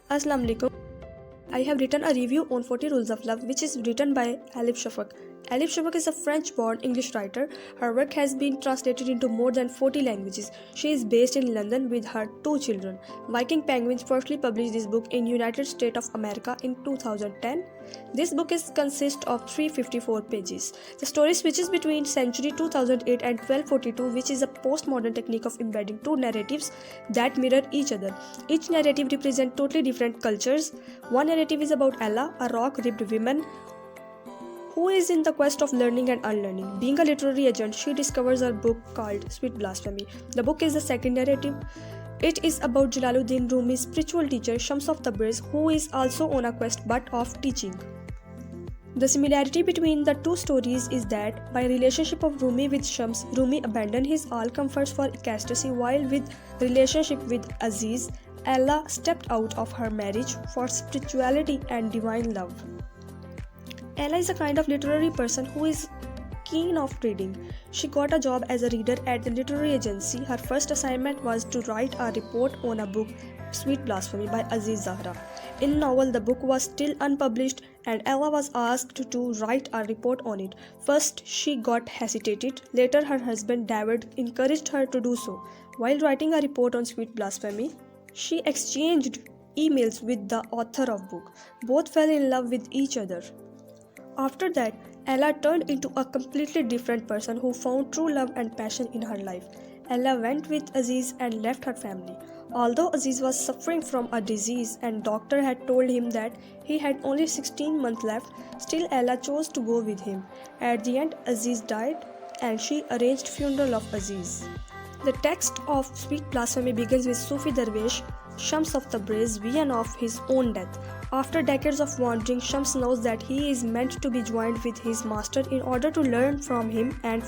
Assalamu alaikum. I have written a review on 40 Rules of Love, which is written by Elif Shafak. Elif Shafak is a French-born English writer. Her work has been translated into more than 40 languages. She is based in London with her 2 children. Viking Penguins firstly published this book in United States of America in 2010. This book consists of 354 pages. The story switches between century 2008 and 1242, which is a postmodern technique of embedding 2 narratives that mirror each other. Each narrative represents totally different cultures. One narrative is about Ella, a rock-ribbed woman who is in the quest of learning and unlearning. Being a literary agent, she discovers a book called Sweet Blasphemy. The book is the second narrative. It is about Jalaluddin Rumi's spiritual teacher Shams of Tabrez, who is also on a quest but of teaching. The similarity between the 2 stories is that by relationship of Rumi with Shams, Rumi abandoned his all comforts for ecstasy, while with relationship with Aziz, Ella stepped out of her marriage for spirituality and divine love. Ella is a kind of literary person who is keen of reading. She got a job as a reader at the literary agency. Her first assignment was to write a report on a book, Sweet Blasphemy by Aziz Zahra. In the novel, the book was still unpublished and Ella was asked to write a report on it. First, she got hesitated. Later, her husband David encouraged her to do so. While writing a report on Sweet Blasphemy, she exchanged emails with the author of book. Both fell in love with each other. After that, Ella turned into a completely different person who found true love and passion in her life. Ella went with Aziz and left her family. Although Aziz was suffering from a disease and doctor had told him that he had only 16 months left, still Ella chose to go with him. At the end, Aziz died and she arranged funeral of Aziz. The text of Sweet Blasphemy begins with Sufi Darwish Shams of Tabrez vision of his own death. After decades of wandering, Shams knows that he is meant to be joined with his master in order to learn from him and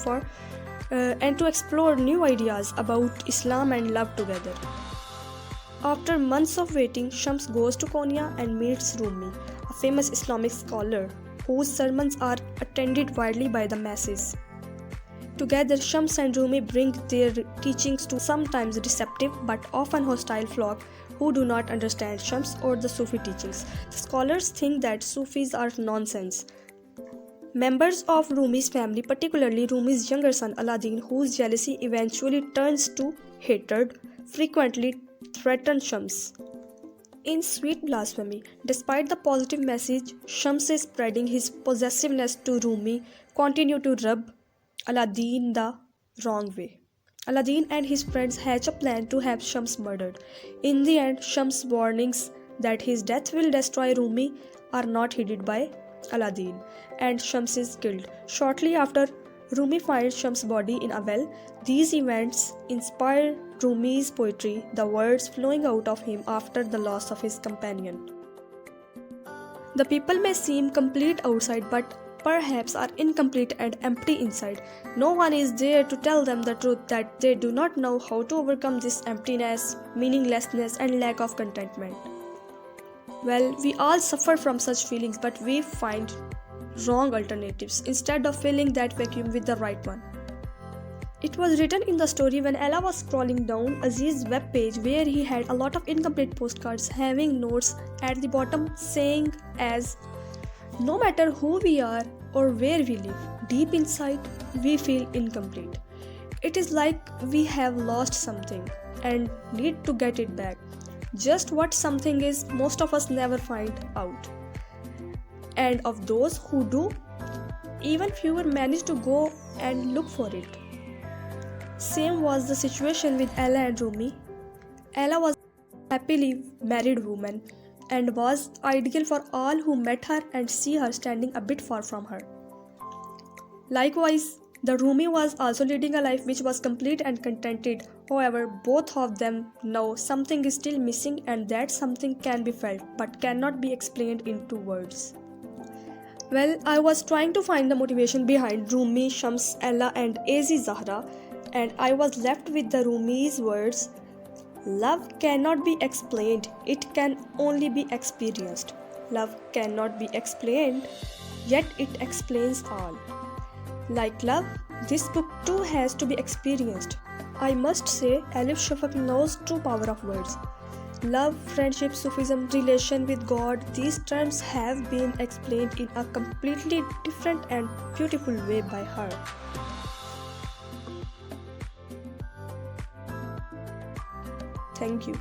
to explore new ideas about Islam and love together. After months of waiting, Shams goes to Konya and meets Rumi, a famous Islamic scholar whose sermons are attended widely by the masses. Together, Shams and Rumi bring their teachings to sometimes deceptive but often hostile flock who do not understand Shams or the Sufi teachings. The scholars think that Sufis are nonsense. Members of Rumi's family, particularly Rumi's younger son Aladdin, whose jealousy eventually turns to hatred, frequently threaten Shams. In Sweet Blasphemy, despite the positive message Shams is spreading, his possessiveness to Rumi continue to rub Aladdin the wrong way. Aladdin and his friends hatch a plan to have Shams murdered. In the end, Shams' warnings that his death will destroy Rumi are not heeded by Aladdin, and Shams is killed. Shortly after, Rumi finds Shams' body in a well. These events inspire Rumi's poetry, the words flowing out of him after the loss of his companion. The people may seem complete outside, but perhaps are incomplete and empty inside. No one is there to tell them the truth that they do not know how to overcome this emptiness, meaninglessness, and lack of contentment. Well, we all suffer from such feelings, but we find wrong alternatives instead of filling that vacuum with the right one. It was written in the story when Ella was scrolling down Aziz's webpage, where he had a lot of incomplete postcards having notes at the bottom saying as, "No matter who we are or where we live, deep inside we feel incomplete. It is like we have lost something and need to get it back. Just what something is, most of us never find out. And of those who do, even fewer manage to go and look for it." Same was the situation with Ella and Rumi. Ella was a happily married woman and was ideal for all who met her and see her standing a bit far from her. Likewise, the Rumi was also leading a life which was complete and contented. However, both of them know something is still missing, and that something can be felt but cannot be explained into words. Well, I was trying to find the motivation behind Rumi, Shams, Ella and Aziz Zahra, and I was left with the Rumi's words, "Love cannot be explained, it can only be experienced. Love cannot be explained, yet it explains all." Like love, this book too has to be experienced. I must say, Elif Shafak knows true power of words. Love, friendship, Sufism, relation with God, these terms have been explained in a completely different and beautiful way by her. Thank you.